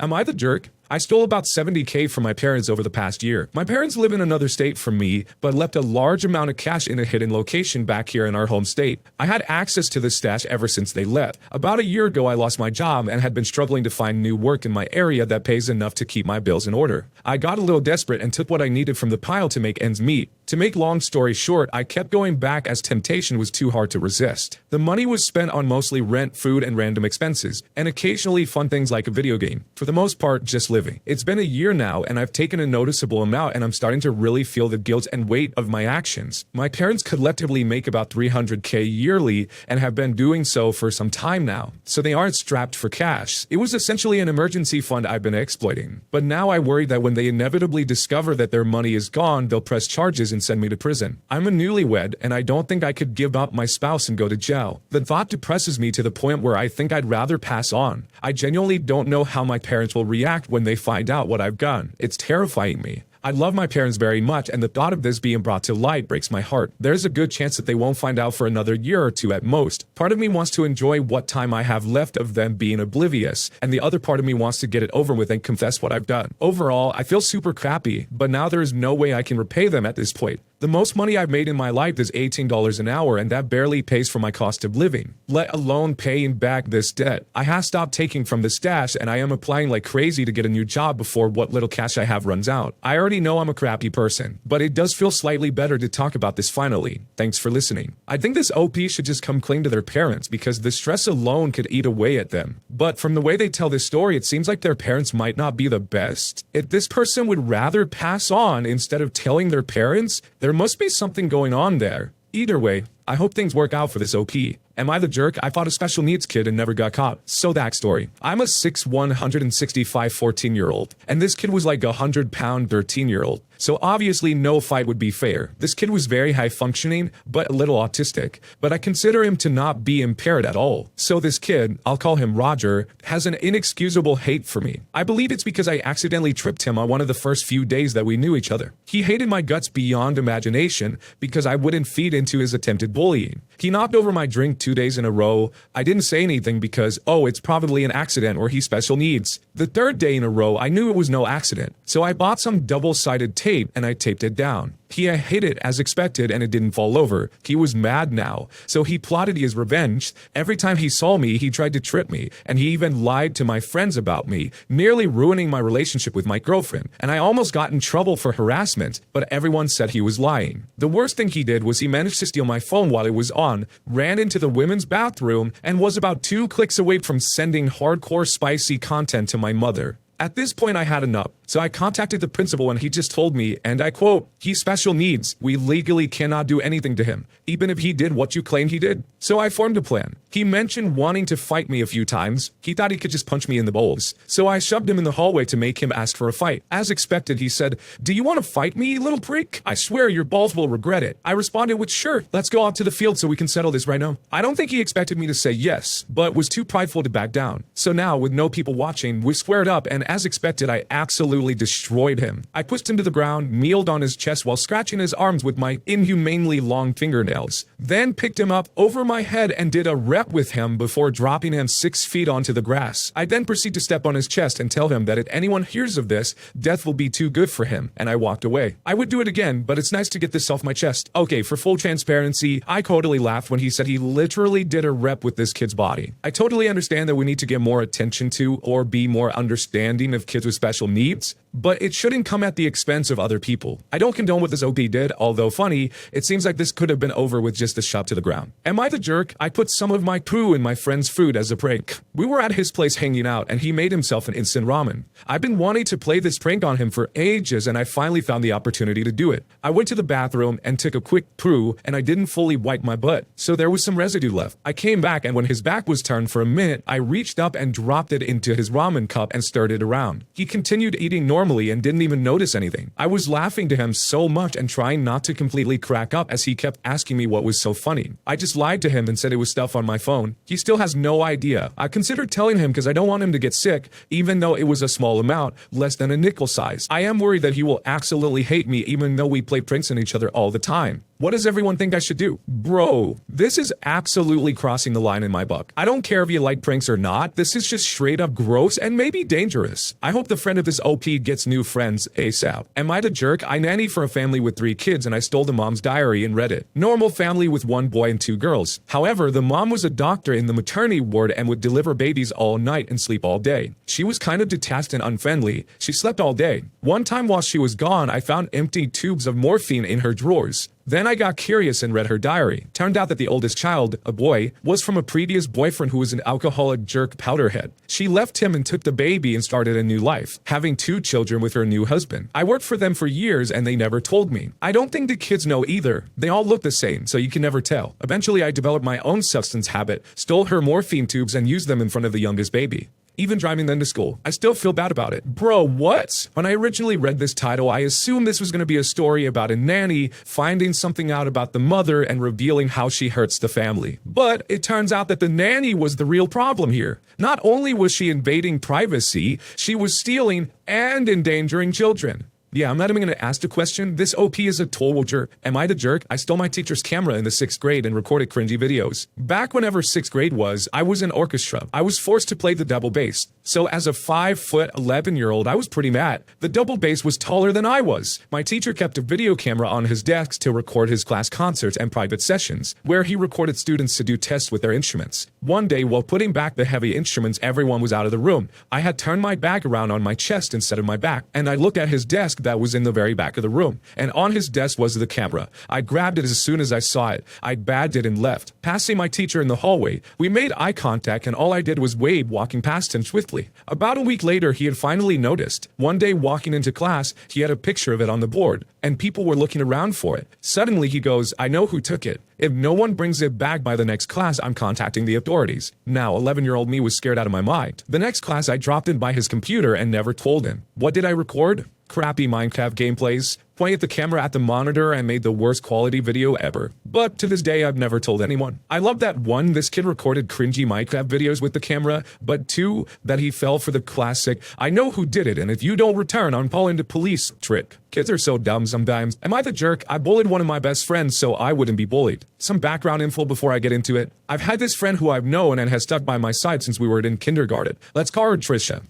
Am I the jerk? I stole about 70K from my parents over the past year. My parents live in another state from me, but left a large amount of cash in a hidden location back here in our home state. I had access to this stash ever since they left. About a year ago, I lost my job and had been struggling to find new work in my area that pays enough to keep my bills in order. I got a little desperate and took what I needed from the pile to make ends meet. To make long story short, I kept going back as temptation was too hard to resist. The money was spent on mostly rent, food, and random expenses, and occasionally fun things like a video game. For the most part, just living. It's been a year now, and I've taken a noticeable amount, and I'm starting to really feel the guilt and weight of my actions. My parents collectively make about 300K yearly, and have been doing so for some time now, so they aren't strapped for cash. It was essentially an emergency fund I've been exploiting. But now I worry that when they inevitably discover that their money is gone, they'll press charges and send me to prison. I'm a newlywed, and I don't think I could give up my spouse and go to jail. The thought depresses me to the point where I think I'd rather pass on. I genuinely don't know how my parents will react when they find out what I've done. It's terrifying me. I love my parents very much, and the thought of this being brought to light breaks my heart. There's a good chance that they won't find out for another year or two at most. Part of me wants to enjoy what time I have left of them being oblivious, and the other part of me wants to get it over with and confess what I've done. Overall, I feel super crappy, but now there is no way I can repay them at this point. The most money I've made in my life is $18 an hour, and that barely pays for my cost of living, let alone paying back this debt. I have stopped taking from the stash, and I am applying like crazy to get a new job before what little cash I have runs out. I already know I'm a crappy person, but it does feel slightly better to talk about this finally. Thanks for listening. I think this OP should just come clean to their parents because the stress alone could eat away at them. But from the way they tell this story, it seems like their parents might not be the best. If this person would rather pass on instead of telling their parents, there must be something going on there. Either way, I hope things work out for this OP. Am I the jerk? I fought a special needs kid and never got caught. So that story. I'm a 6'1", 165 14-year-old, and this kid was like a 100-pound 13-year-old. So obviously no fight would be fair. This kid was very high functioning, but a little autistic. But I consider him to not be impaired at all. So this kid, I'll call him Roger, has an inexcusable hate for me. I believe it's because I accidentally tripped him on one of the first few days that we knew each other. He hated my guts beyond imagination because I wouldn't feed into his attempted bullying. He knocked over my drink 2 days in a row. I didn't say anything because, oh, it's probably an accident or he's special needs. The third day in a row, I knew it was no accident. So I bought some double-sided tape and I taped it down. He hit it as expected and it didn't fall over. He was mad now, so he plotted his revenge. Every time he saw me, he tried to trip me, and he even lied to my friends about me, nearly ruining my relationship with my girlfriend. And I almost got in trouble for harassment, but everyone said he was lying. The worst thing he did was he managed to steal my phone while it was on, ran into the women's bathroom, and was about 2 clicks away from sending hardcore spicy content to my mother. At this point, I had enough, so I contacted the principal and he just told me, and I quote, "He's special needs. We legally cannot do anything to him, even if he did what you claim he did." So I formed a plan. He mentioned wanting to fight me a few times. He thought he could just punch me in the balls. So I shoved him in the hallway to make him ask for a fight. As expected, he said, "Do you want to fight me, little prick? I swear your balls will regret it." I responded with, "Sure, let's go out to the field so we can settle this right now." I don't think he expected me to say yes, but was too prideful to back down. So now, with no people watching, we squared up, and as expected, I absolutely destroyed him. I pushed him to the ground, kneeled on his chest while scratching his arms with my inhumanely long fingernails, then picked him up over my head and did a rep with him before dropping him 6 feet onto the grass. I then proceed to step on his chest and tell him that if anyone hears of this, death will be too good for him, and I walked away. I would do it again, but it's nice to get this off my chest. Okay, for full transparency, I totally laughed when he said he literally did a rep with this kid's body. I totally understand that we need to get more attention to or be more understanding of kids with special needs, but it shouldn't come at the expense of other people. I don't condone what this OP did, although funny, it seems like this could have been over with just a shot to the ground. Am I the jerk? I put some of my poo in my friend's food as a prank. We were at his place hanging out and he made himself an instant ramen. I've been wanting to play this prank on him for ages and I finally found the opportunity to do it. I went to the bathroom and took a quick poo and I didn't fully wipe my butt, so there was some residue left. I came back and when his back was turned for a minute, I reached up and dropped it into his ramen cup and stirred it around. He continued eating normally and didn't even notice anything. I was laughing to him so much and trying not to completely crack up as he kept asking me what was so funny. I just lied to him and said it was stuff on my phone. He still has no idea. I considered telling him because I don't want him to get sick, even though it was a small amount, less than a nickel size. I am worried that he will absolutely hate me even though we play pranks on each other all the time. What does everyone think I should do? Bro, this is absolutely crossing the line in my book. I don't care if you like pranks or not, this is just straight up gross and maybe dangerous. I hope the friend of this OP gets new friends ASAP. Am I the jerk? I nanny for a family with 3 kids and I stole the mom's diary and read it. Normal family with 1 boy and 2 girls. However, the mom was a doctor in the maternity ward and would deliver babies all night and sleep all day. She was kind of detached and unfriendly. She slept all day. One time while she was gone, I found empty tubes of morphine in her drawers. Then I got curious and read her diary. Turned out that the oldest child, a boy, was from a previous boyfriend who was an alcoholic jerk powderhead. She left him and took the baby and started a new life, having 2 children with her new husband. I worked for them for years and they never told me. I don't think the kids know either. They all look the same, so you can never tell. Eventually I developed my own substance habit, stole her morphine tubes and used them in front of the youngest baby. Even driving them to school. I still feel bad about it. Bro, what? When I originally read this title, I assumed this was going to be a story about a nanny finding something out about the mother and revealing how she hurts the family. But it turns out that the nanny was the real problem here. Not only was she invading privacy, she was stealing and endangering children. Yeah, I'm not even going to ask the question. This OP is a total jerk. Am I the jerk? I stole my teacher's camera in the 6th grade and recorded cringy videos. Back whenever 6th grade was, I was in orchestra. I was forced to play the double bass. So as a 5', 11-year-old, I was pretty mad. The double bass was taller than I was. My teacher kept a video camera on his desk to record his class concerts and private sessions, where he recorded students to do tests with their instruments. One day, while putting back the heavy instruments, everyone was out of the room. I had turned my bag around on my chest instead of my back, and I looked at his desk that was in the very back of the room, and on his desk was the camera. I grabbed it as soon as I saw it. I bagged it and left. Passing my teacher in the hallway, we made eye contact and all I did was wave walking past him swiftly. About a week later, he had finally noticed. One day walking into class, he had a picture of it on the board, and people were looking around for it. Suddenly he goes, I know who took it. If no one brings it back by the next class, I'm contacting the authorities. Now, 11-year-old me was scared out of my mind. The next class, I dropped in by his computer and never told him. What did I record? Crappy Minecraft gameplays, pointed the camera at the monitor and made the worst quality video ever. But to this day, I've never told anyone. I love that 1, this kid recorded cringy Minecraft videos with the camera, but 2, that he fell for the classic, I know who did it and if you don't return, I'm calling the police trick. Kids are so dumb sometimes. Am I the jerk? I bullied one of my best friends so I wouldn't be bullied. Some background info before I get into it. I've had this friend who I've known and has stuck by my side since we were in kindergarten. Let's call her Trisha.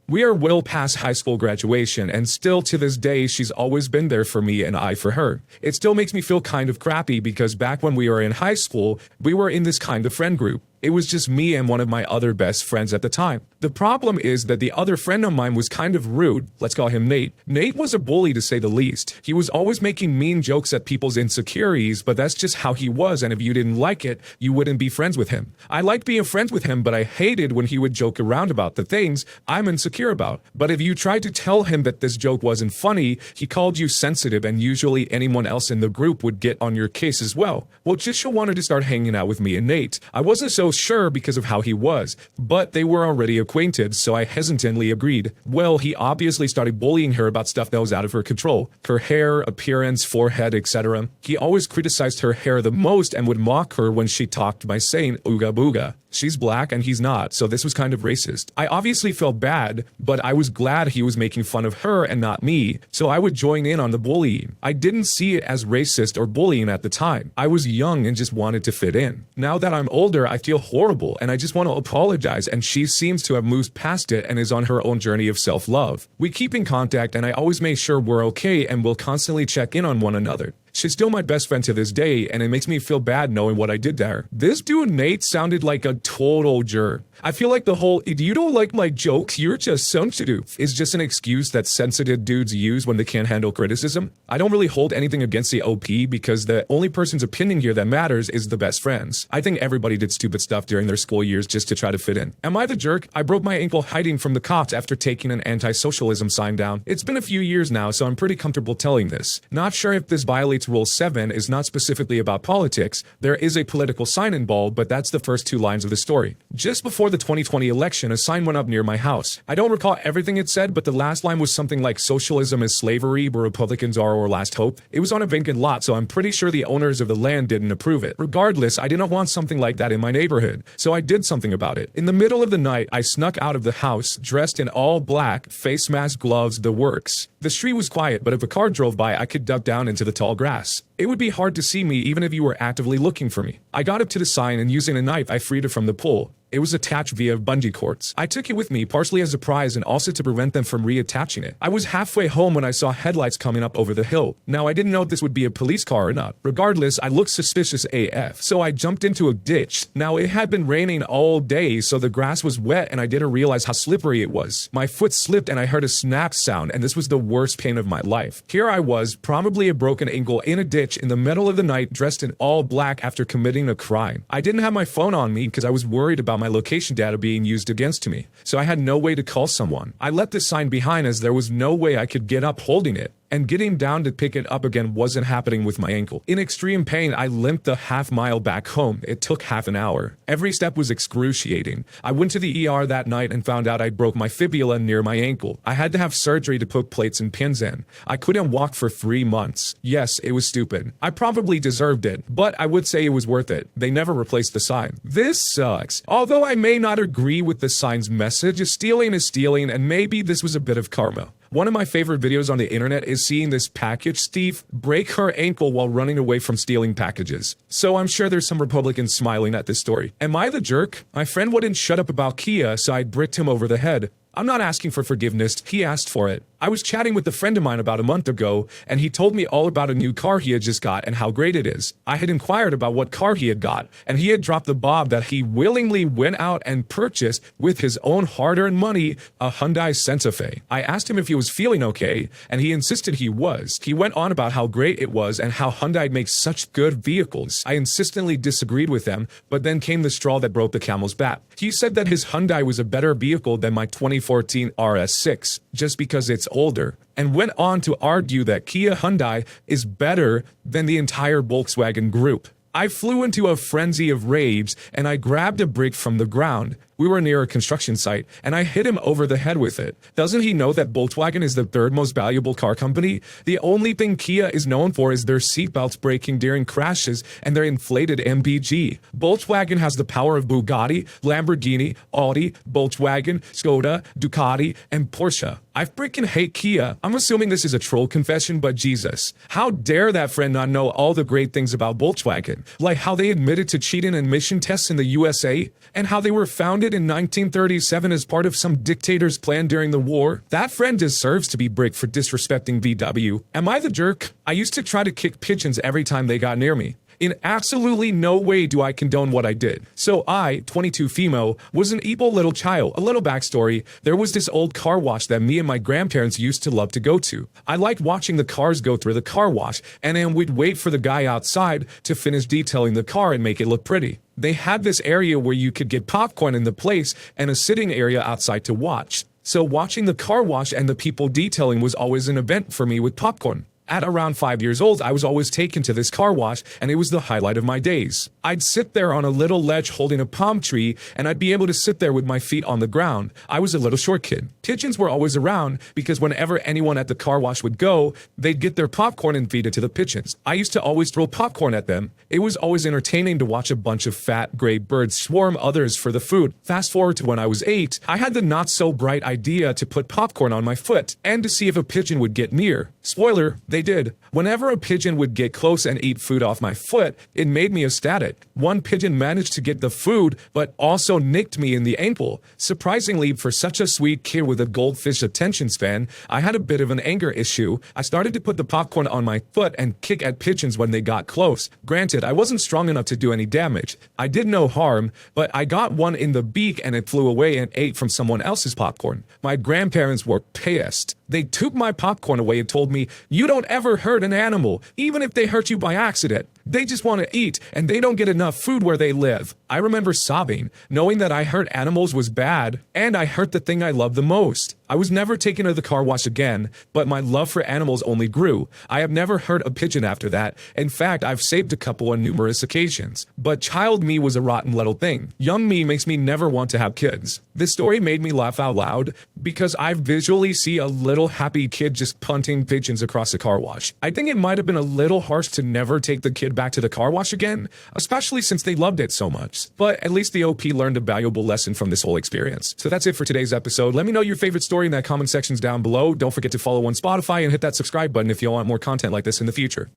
We are well past high school graduation and still to this day she's always been there for me and I for her. It still makes me feel kind of crappy because back when we were in high school, we were in this kind of friend group. It was just me and one of my other best friends at the time. The problem is that the other friend of mine was kind of rude. Let's call him Nate. Nate was a bully to say the least. He was always making mean jokes at people's insecurities, but that's just how he was, and if you didn't like it, you wouldn't be friends with him. I liked being friends with him, but I hated when he would joke around about the things I'm insecure about. But if you tried to tell him that this joke wasn't funny, he called you sensitive, and usually anyone else in the group would get on your case as well. Well, Jisha wanted to start hanging out with me and Nate. I wasn't so sure because of how he was, but they were already acquainted, so I hesitantly agreed. Well, he obviously started bullying her about stuff that was out of her control. Her hair, appearance, forehead, etc. He always criticized her hair the most and would mock her when she talked by saying ooga booga. She's black and he's not, so this was kind of racist. I obviously felt bad, but I was glad he was making fun of her and not me, so I would join in on the bullying. I didn't see it as racist or bullying at the time. I was young and just wanted to fit in. Now that I'm older, I feel horrible and I just want to apologize, and she seems to have moved past it and is on her own journey of self-love. We keep in contact and I always make sure we're okay and we'll constantly check in on one another. She's still my best friend to this day, and it makes me feel bad knowing what I did to her. This dude Nate sounded like a total jerk. I feel like the whole, if you don't like my jokes, you're just sensitive, is just an excuse that sensitive dudes use when they can't handle criticism. I don't really hold anything against the OP because the only person's opinion here that matters is the best friends. I think everybody did stupid stuff during their school years just to try to fit in. Am I the jerk? I broke my ankle hiding from the cops after taking an anti-socialism sign down. It's been a few years now, so I'm pretty comfortable telling this. Not sure if this violates Rule 7, is not specifically about politics. There is a political sign involved, but that's the first 2 lines of the story. Just before the 2020 election, a sign went up near my house. I don't recall everything it said, but the last line was something like socialism is slavery, but Republicans are our last hope. It was on a vacant lot, so I'm pretty sure the owners of the land didn't approve it. Regardless, I didn't want something like that in my neighborhood, so I did something about it. In the middle of the night, I snuck out of the house, dressed in all black, face mask, gloves, the works. The street was quiet, but if a car drove by, I could duck down into the tall grass. grass. It would be hard to see me even if you were actively looking for me. I got up to the sign and using a knife I freed it from the pole. It was attached via bungee cords. I took it with me partially as a prize and also to prevent them from reattaching it. I was halfway home when I saw headlights coming up over the hill. Now I didn't know if this would be a police car or not. Regardless, I looked suspicious AF, so I jumped into a ditch. Now it had been raining all day, so the grass was wet and I didn't realize how slippery it was. My foot slipped and I heard a snap sound, and this was the worst pain of my life. Here I was, probably a broken ankle in a ditch in the middle of the night, dressed in all black after committing a crime. I didn't have my phone on me because I was worried about my location data being used against me, so I had no way to call someone. I left the sign behind as there was no way I could get up holding it, and getting down to pick it up again wasn't happening with my ankle. In extreme pain, I limped the half-mile back home. It took half an hour. Every step was excruciating. I went to the ER that night and found out I broke my fibula near my ankle. I had to have surgery to put plates and pins in. I couldn't walk for 3 months. Yes, it was stupid. I probably deserved it, but I would say it was worth it. They never replaced the sign. This sucks. Although I may not agree with the sign's message, stealing is stealing, and maybe this was a bit of karma. One of my favorite videos on the internet is seeing this package thief break her ankle while running away from stealing packages. So I'm sure there's some Republicans smiling at this story. Am I the jerk? My friend wouldn't shut up about Kia, so I bricked him over the head. I'm not asking for forgiveness, he asked for it. I was chatting with a friend of mine about a month ago, and he told me all about a new car he had just got and how great it is. I had inquired about what car he had got, and he had dropped the bomb that he willingly went out and purchased with his own hard-earned money, a Hyundai Santa Fe. I asked him if he was feeling okay, and he insisted he was. He went on about how great it was and how Hyundai makes such good vehicles. I insistently disagreed with him, but then came the straw that broke the camel's back. He said that his Hyundai was a better vehicle than my 2014 RS6, just because it's older, and went on to argue that Kia Hyundai is better than the entire Volkswagen group. I flew into a frenzy of rage, and I grabbed a brick from the ground. We were near a construction site, and I hit him over the head with it. Doesn't he know that Volkswagen is the third most valuable car company? The only thing Kia is known for is their seatbelts breaking during crashes and their inflated MPG. Volkswagen has the power of Bugatti, Lamborghini, Audi, Volkswagen, Skoda, Ducati, and Porsche. I freaking hate Kia. I'm assuming this is a troll confession, but Jesus. How dare that friend not know all the great things about Volkswagen? Like how they admitted to cheating in emission tests in the USA, and how they were founded in 1937 as part of some dictator's plan during the war. That friend deserves to be bricked for disrespecting VW. Am I the jerk? I used to try to kick pigeons every time they got near me. In absolutely no way do I condone what I did. So I, 22 Fimo, was an evil little child. A little backstory, there was this old car wash that me and my grandparents used to love to go to. I liked watching the cars go through the car wash, and then we'd wait for the guy outside to finish detailing the car and make it look pretty. They had this area where you could get popcorn in the place and a sitting area outside to watch. So watching the car wash and the people detailing was always an event for me with popcorn. At around 5 years old, I was always taken to this car wash, and it was the highlight of my days. I'd sit there on a little ledge holding a palm tree, and I'd be able to sit there with my feet on the ground. I was a little short kid. Pigeons were always around because whenever anyone at the car wash would go, they'd get their popcorn and feed it to the pigeons. I used to always throw popcorn at them. It was always entertaining to watch a bunch of fat, gray birds swarm others for the food. Fast forward to when I was 8, I had the not-so-bright idea to put popcorn on my foot and to see if a pigeon would get near. Spoiler, they did. Whenever a pigeon would get close and eat food off my foot, it made me ecstatic. One pigeon managed to get the food, but also nicked me in the ankle. Surprisingly, for such a sweet kid with a goldfish attention span, I had a bit of an anger issue. I started to put the popcorn on my foot and kick at pigeons when they got close. Granted, I wasn't strong enough to do any damage. I did no harm, but I got one in the beak and it flew away and ate from someone else's popcorn. My grandparents were pissed. They took my popcorn away and told me, "You don't ever hurt an animal, even if they hurt you by accident. They just want to eat, and they don't get enough food where they live." I remember sobbing, knowing that I hurt animals was bad, and I hurt the thing I love the most. I was never taken to the car wash again, but my love for animals only grew. I have never hurt a pigeon after that. In fact, I've saved a couple on numerous occasions. But child me was a rotten little thing. Young me makes me never want to have kids. This story made me laugh out loud because I visually see a little happy kid just punting pigeons across a car wash. I think it might have been a little harsh to never take the kid back to the car wash again, especially since they loved it so much. But at least the OP learned a valuable lesson from this whole experience. So that's it for today's episode. Let me know your favorite story in the comment sections down below. Don't forget to follow on Spotify and hit that subscribe button if you want more content like this in the future.